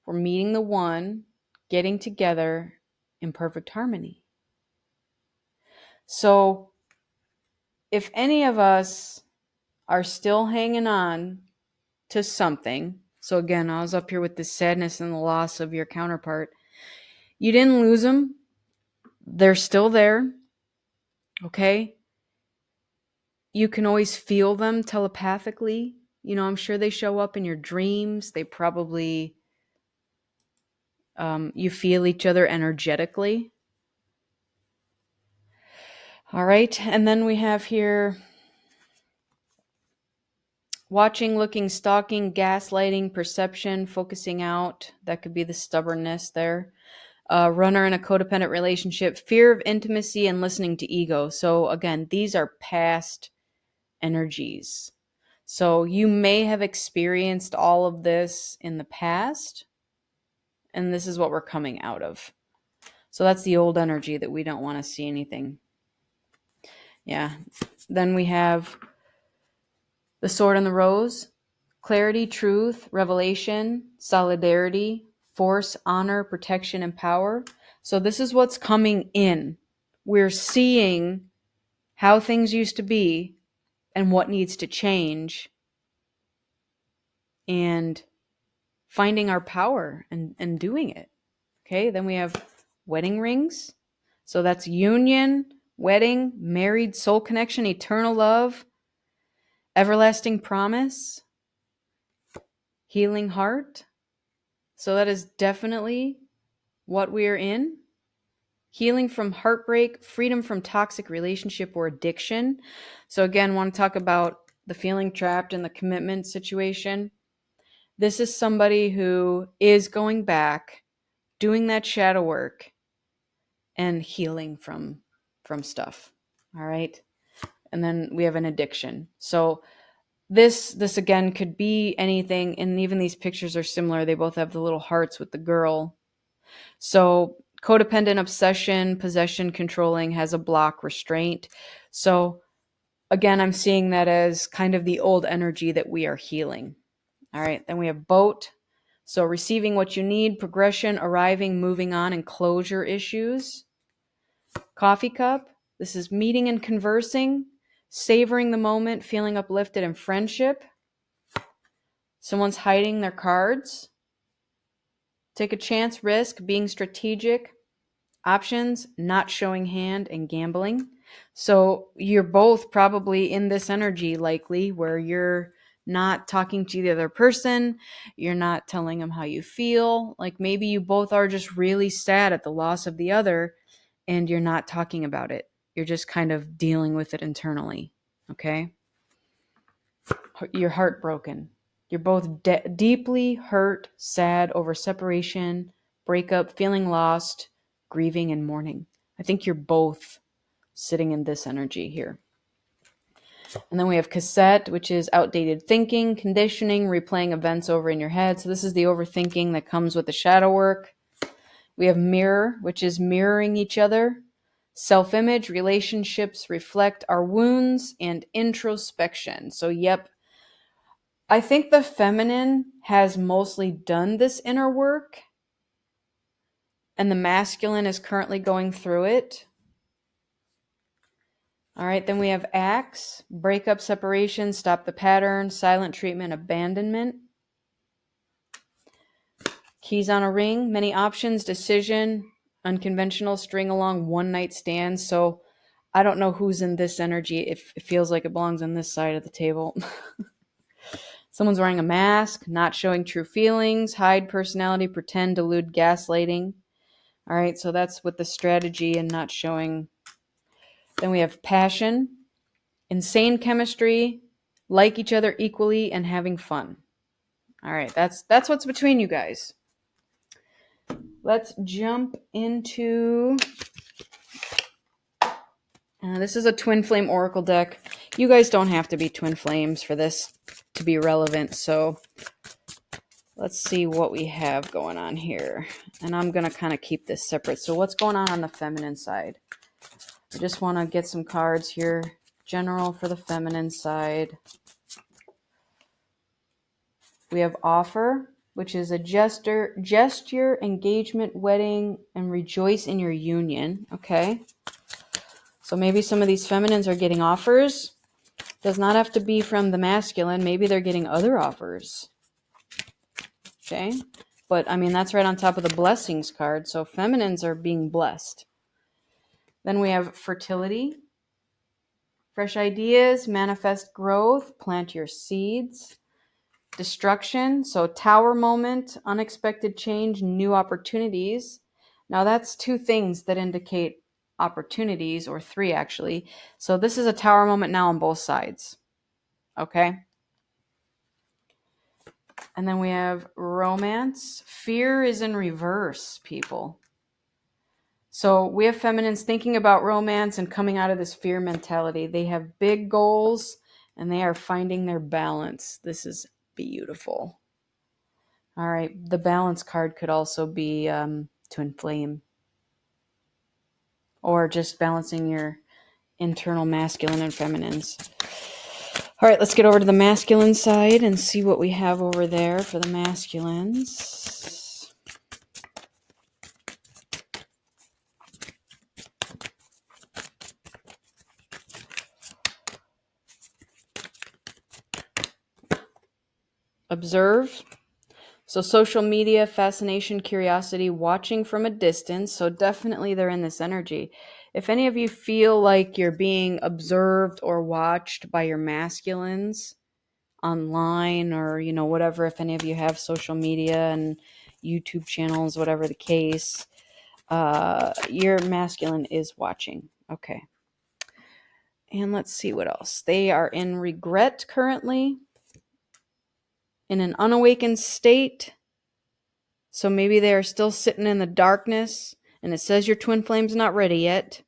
We're meeting the one, getting together in perfect harmony. So if any of us are still hanging on to something, so again, I was up here with the sadness and the loss of your counterpart. You didn't lose them. They're still there. Okay? You can always feel them telepathically. You know, I'm sure they show up in your dreams. They probably, you feel each other energetically. All right. And then we have here watching, looking, stalking, gaslighting, perception, focusing out. That could be the stubbornness there. Runner in a codependent relationship, fear of intimacy, and listening to ego. So again, these are past energies. So you may have experienced all of this in the past, and this is what we're coming out of. So that's the old energy that we don't want to see anything. Yeah. Then we have the sword and the rose, clarity, truth, revelation, solidarity, force, honor, protection, and power. So this is what's coming in. We're seeing how things used to be and what needs to change, and finding our power and doing it. Okay, then we have wedding rings. So that's union, wedding, married, soul connection, eternal love, everlasting promise, healing heart. So that is definitely what we are in. Healing from heartbreak, freedom from toxic relationship or addiction. So again, want to talk about the feeling trapped in the commitment situation. This is somebody who is going back, doing that shadow work, and healing from stuff. All right. And then we have an addiction. So this again could be anything, and even these pictures are similar. They both have the little hearts with the girl. So codependent, obsession, possession, controlling, has a block, restraint. So again, I'm seeing that as kind of the old energy that we are healing. All right. Then we have boat. So receiving what you need, progression, arriving, moving on, and closure issues. Coffee cup. This is meeting and conversing, savoring the moment, feeling uplifted, and friendship. Someone's hiding their cards. Take a chance, risk, being strategic. Options, not showing hand, and gambling. So you're both probably in this energy, likely, where you're not talking to the other person. You're not telling them how you feel. Like maybe you both are just really sad at the loss of the other, and you're not talking about it. You're just kind of dealing with it internally. Okay? You're heartbroken. You're both deeply hurt, sad over separation, breakup, feeling lost, grieving, and mourning. I think you're both sitting in this energy here. And then we have cassette, which is outdated thinking, conditioning, replaying events over in your head. So this is the overthinking that comes with the shadow work. We have mirror, which is mirroring each other. Self-image, relationships reflect our wounds, and introspection. So, yep, I think the feminine has mostly done this inner work, and the masculine is currently going through it. All right, then we have acts, breakup, separation, stop the pattern, silent treatment, abandonment. Keys on a ring, many options, decision, unconventional, string along, one night stands. So I don't know who's in this energy. If it feels like it belongs on this side of the table. Someone's wearing a mask, not showing true feelings, hide personality, pretend, delude, gaslighting. All right, so that's with the strategy and not showing. Then we have passion, insane chemistry, like each other equally, and having fun. All right, that's what's between you guys. Let's jump into... this is a twin flame oracle deck. You guys don't have to be twin flames for this to be relevant, so let's see what we have going on here. And I'm going to kind of keep this separate. So what's going on the feminine side? I just want to get some cards here. General for the feminine side. We have offer, which is a gesture, engagement, wedding, and rejoice in your union. Okay. So maybe some of these feminines are getting offers. Does not have to be from the masculine. Maybe they're getting other offers. Okay. But I mean, that's right on top of the blessings card. So feminines are being blessed. Then we have fertility, fresh ideas, manifest growth, plant your seeds. Destruction, so tower moment, unexpected change, new opportunities. Now that's two things that indicate opportunities, or three actually. So this is a tower moment now on both sides. Okay. And then we have romance. Fear is in reverse, people. So we have feminines thinking about romance and coming out of this fear mentality. They have big goals and they are finding their balance. This is beautiful. All right, the balance card could also be twin flame, or just balancing your internal masculine and feminines. All right, let's get over to the masculine side and see what we have over there for the masculines. Observe. So social media, fascination, curiosity, watching from a distance. So definitely they're in this energy. If any of you feel like you're being observed or watched by your masculines online, or, you know, whatever, if any of you have social media and YouTube channels, whatever the case, your masculine is watching. Okay. And let's see what else. They are in regret currently, in an unawakened state. So maybe they are still sitting in the darkness, and it says your twin flame's not ready yet,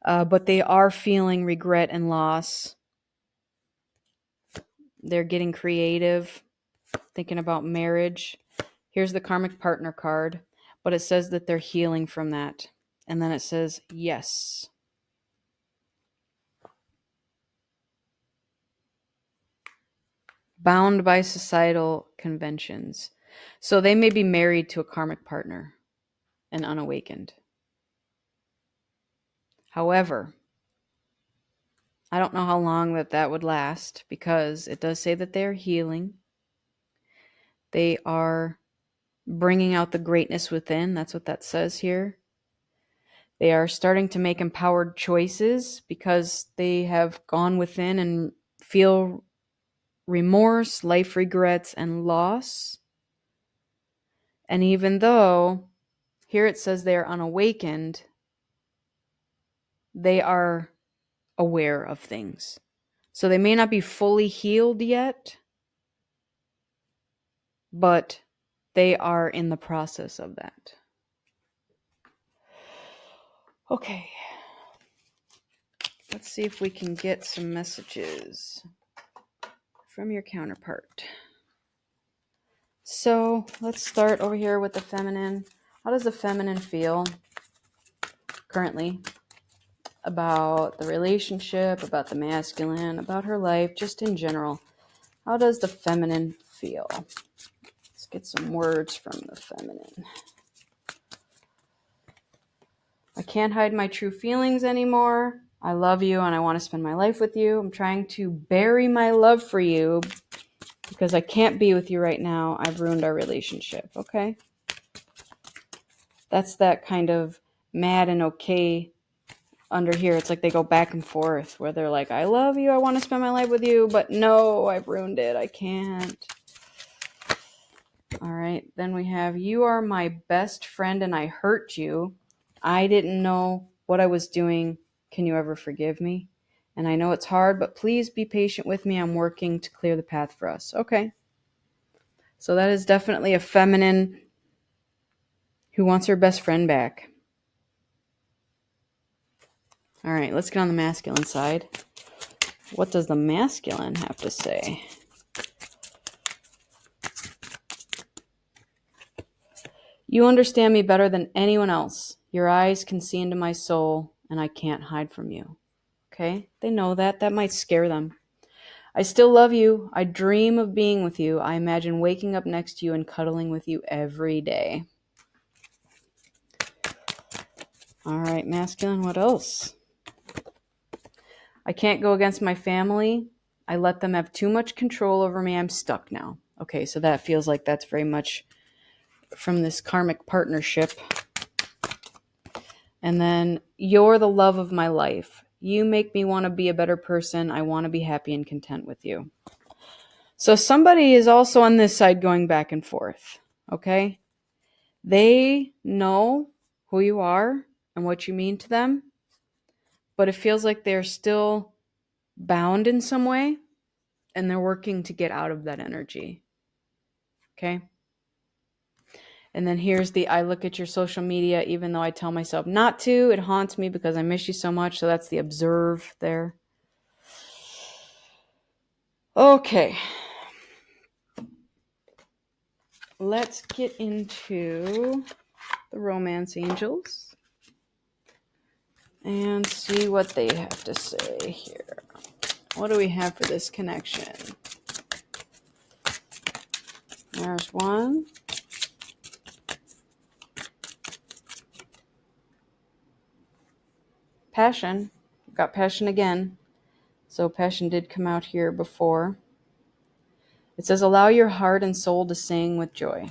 but they are feeling regret and loss. They're getting creative, thinking about marriage. Here's the karmic partner card, but it says that they're healing from that. And then it says yes. Bound by societal conventions. So they may be married to a karmic partner and unawakened. However, I don't know how long that would last, because it does say that they're healing. They are bringing out the greatness within. That's what that says here. They are starting to make empowered choices because they have gone within and feel remorse, life regrets, and loss. And even though here it says they are unawakened, they are aware of things. So they may not be fully healed yet, but they are in the process of that. Okay. Let's see if we can get some messages from your counterpart. So let's start over here with the feminine. How does the feminine feel currently about the relationship, about the masculine, about her life, just in general? How does the feminine feel? Let's get some words from the feminine. I can't hide my true feelings anymore. I love you and I want to spend my life with you. I'm trying to bury my love for you because I can't be with you right now. I've ruined our relationship, okay? That's that kind of mad and okay under here. It's like they go back and forth where they're like, I love you, I want to spend my life with you, but no, I've ruined it. I can't. All right, then we have, you are my best friend and I hurt you. I didn't know what I was doing. Can you ever forgive me? And I know it's hard, but please be patient with me. I'm working to clear the path for us. Okay. So that is definitely a feminine who wants her best friend back. All right, let's get on the masculine side. What does the masculine have to say? You understand me better than anyone else. Your eyes can see into my soul, and I can't hide from you. Okay? They know that. That might scare them. I still love you. I dream of being with you. I imagine waking up next to you and cuddling with you every day. All right, masculine, what else? I can't go against my family. I let them have too much control over me. I'm stuck now. Okay, so that feels like that's very much from this karmic partnership. And then, you're the love of my life. You make me want to be a better person. I want to be happy and content with you. So somebody is also on this side going back and forth, okay? They know who you are and what you mean to them, but it feels like they're still bound in some way, and they're working to get out of that energy, okay? And then here's the, I look at your social media even though I tell myself not to. It haunts me because I miss you so much. So that's the observe there. Okay. Let's get into the romance angels and see what they have to say here. What do we have for this connection? There's one. Passion. We've got passion again. So passion did come out here before. It says, allow your heart and soul to sing with joy.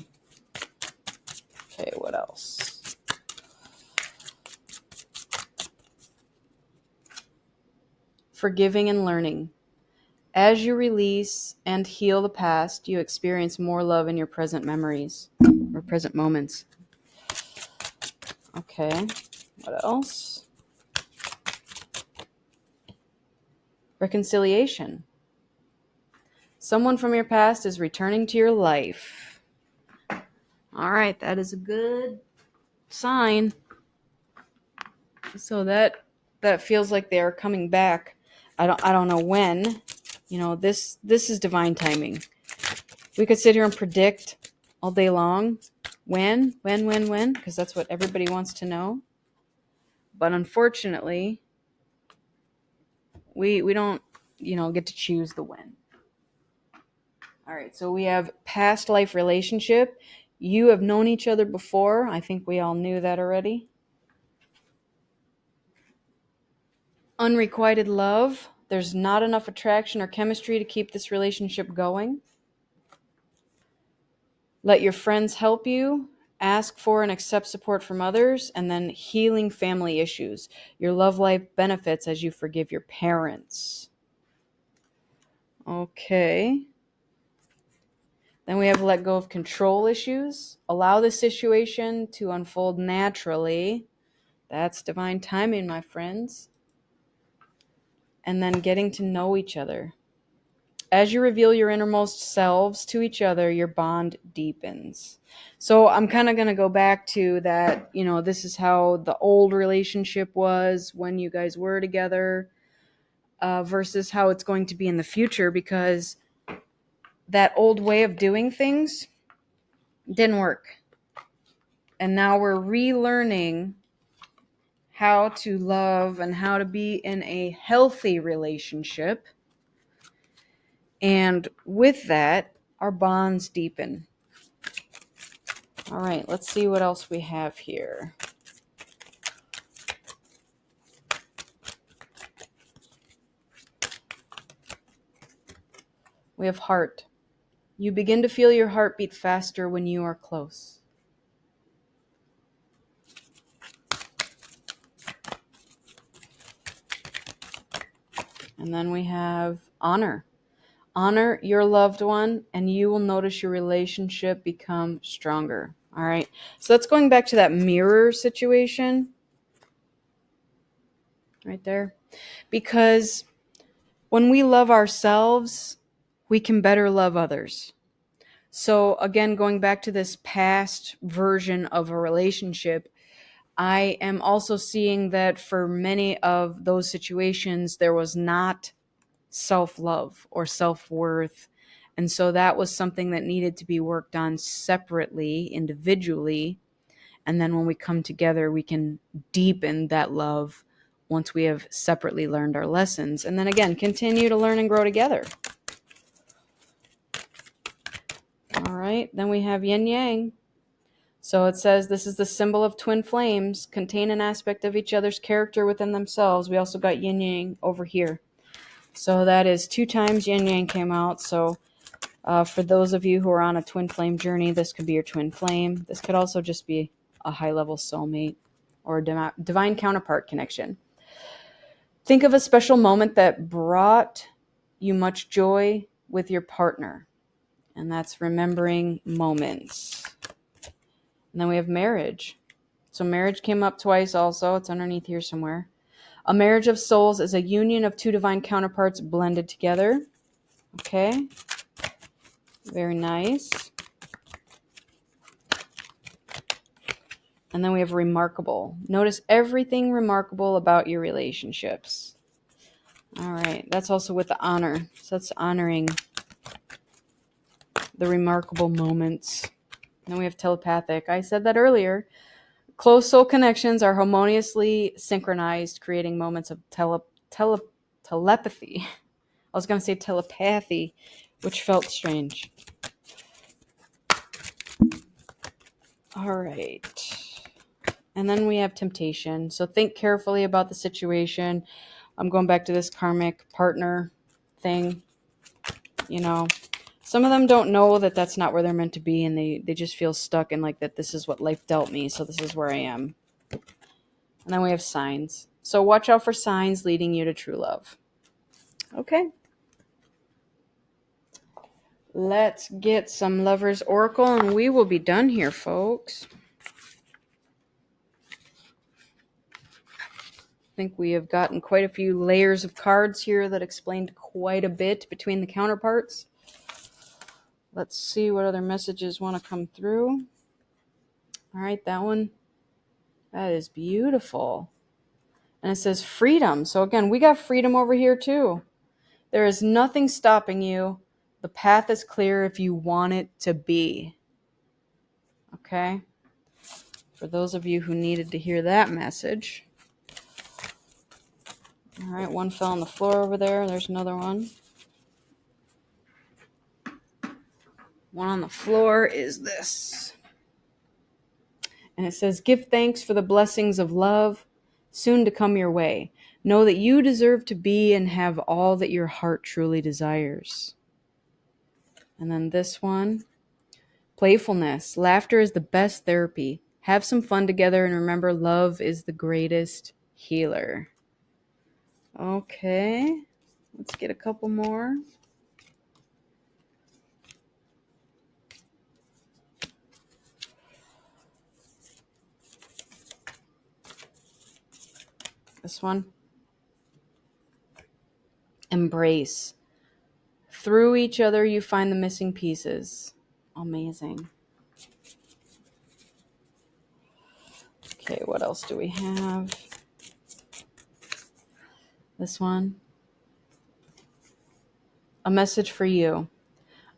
Okay, what else? Forgiving and learning. As you release and heal the past, you experience more love in your present memories or present moments. Okay, what else? Reconciliation. Someone from your past is returning to your life. All right, that is a good sign. So that feels like they are coming back. I don't know when. You know, this is divine timing. We could sit here and predict all day long when, because that's what everybody wants to know. But unfortunately, we don't, get to choose the when. All right, so we have past life relationship. You have known each other before. I think we all knew that already. Unrequited love. There's not enough attraction or chemistry to keep this relationship going. Let your friends help you. Ask for and accept support from others. And then healing family issues. Your love life benefits as you forgive your parents. Okay. Then we have let go of control issues. Allow the situation to unfold naturally. That's divine timing, my friends. And then getting to know each other. As you reveal your innermost selves to each other, your bond deepens. So I'm kind of going to go back to that, this is how the old relationship was when you guys were together, versus how it's going to be in the future, because that old way of doing things didn't work. And now we're relearning how to love and how to be in a healthy relationship. And with that, our bonds deepen. All right, let's see what else we have here. We have heart. You begin to feel your heart beat faster when you are close. And then we have honor. Honor your loved one, and you will notice your relationship become stronger. All right. So that's going back to that mirror situation right there. Because when we love ourselves, we can better love others. So again, going back to this past version of a relationship, I am also seeing that for many of those situations, there was not self-love or self-worth. And so that was something that needed to be worked on separately, individually. And then when we come together, we can deepen that love once we have separately learned our lessons. And then again, continue to learn and grow together. All right, then we have yin yang. So it says this is the symbol of twin flames, contain an aspect of each other's character within themselves. We also got yin yang over here. So that is 2 times yin yang came out. So for those of you who are on a twin flame journey, this could be your twin flame. This could also just be a high-level soulmate or a divine counterpart connection. Think of a special moment that brought you much joy with your partner. And that's remembering moments. And then we have marriage. So marriage came up twice also. It's underneath here somewhere. A marriage of souls is a union of 2 divine counterparts blended together. Okay. Very nice. And then we have remarkable. Notice everything remarkable about your relationships. All right. That's also with the honor. So that's honoring the remarkable moments. And then we have telepathic. I said that earlier. Close soul connections are harmoniously synchronized, creating moments of telepathy. I was going to say telepathy, which felt strange. All right. And then we have temptation. So think carefully about the situation. I'm going back to this karmic partner thing. Some of them don't know that that's not where they're meant to be, and they just feel stuck in like that this is what life dealt me, so this is where I am. And then we have signs. So watch out for signs leading you to true love. Okay. Let's get some Lover's Oracle, and we will be done here, folks. I think we have gotten quite a few layers of cards here that explained quite a bit between the counterparts. Let's see what other messages want to come through. All right, that one. That is beautiful. And it says freedom. So again, we got freedom over here too. There is nothing stopping you. The path is clear if you want it to be. Okay? For those of you who needed to hear that message. All right, one fell on the floor over there. There's another one. One on the floor is this. And it says, give thanks for the blessings of love soon to come your way. Know that you deserve to be and have all that your heart truly desires. And then this one, playfulness. Laughter is the best therapy. Have some fun together and remember love is the greatest healer. Okay, let's get a couple more. This one. Embrace. Through each other, you find the missing pieces. Amazing. Okay, what else do we have? This one. A message for you.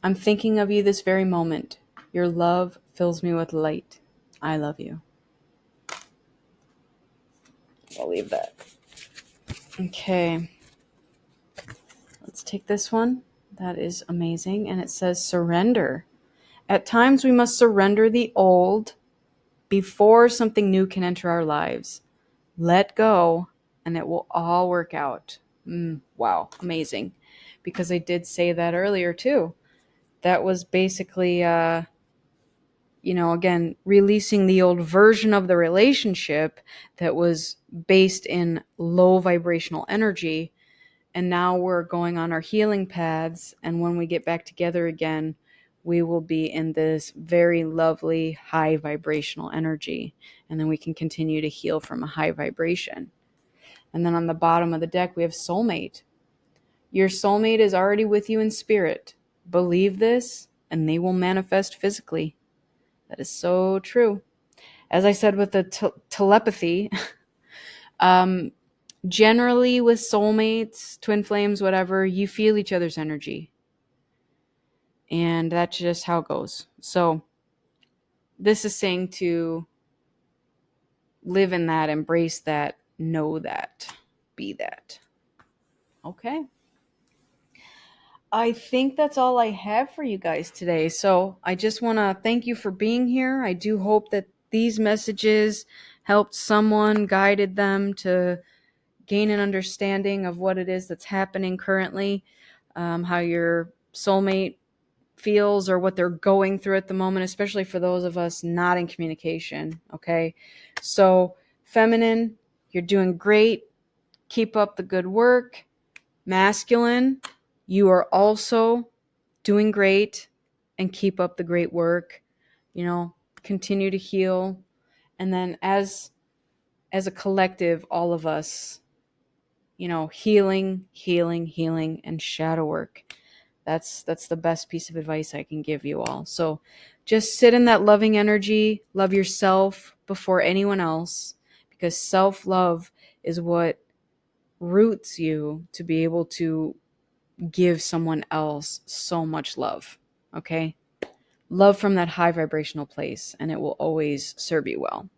I'm thinking of you this very moment. Your love fills me with light. I love you. I'll leave that. Okay. Let's take this one. That is amazing. And it says surrender. At times we must surrender the old before something new can enter our lives. Let go and it will all work out. Wow. Amazing. Because I did say that earlier too. That was basically, again, releasing the old version of the relationship that was based in low vibrational energy. And now we're going on our healing paths. And when we get back together again, we will be in this very lovely high vibrational energy. And then we can continue to heal from a high vibration. And then on the bottom of the deck, we have soulmate. Your soulmate is already with you in spirit. Believe this, and they will manifest physically. That is so true. As I said with the telepathy, generally with soulmates, twin flames, whatever, you feel each other's energy. And that's just how it goes. So this is saying to live in that, embrace that, know that, be that. Okay. I think that's all I have for you guys today. So I just want to thank you for being here. I do hope that these messages helped someone, guided them to gain an understanding of what it is that's happening currently, how your soulmate feels or what they're going through at the moment, especially for those of us not in communication. Okay. So, feminine, you're doing great. Keep up the good work. Masculine, you are also doing great and keep up the great work. Continue to heal. And then as a collective, all of us, healing, healing, healing, and shadow work. That's the best piece of advice I can give you all. So just sit in that loving energy, love yourself before anyone else, because self-love is what roots you to be able to give someone else so much love. Okay? Love from that high vibrational place, and it will always serve you well.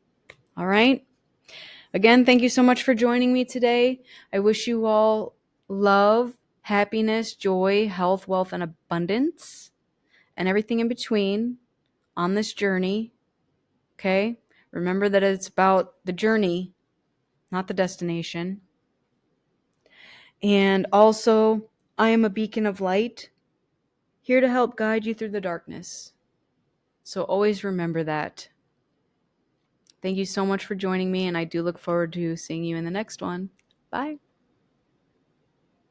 All right? Again, thank you so much for joining me today. I wish you all love, happiness, joy, health, wealth, and abundance, and everything in between on this journey. Okay? Remember that it's about the journey, not the destination. And also, I am a beacon of light, here to help guide you through the darkness. So always remember that. Thank you so much for joining me, and I do look forward to seeing you in the next one. Bye.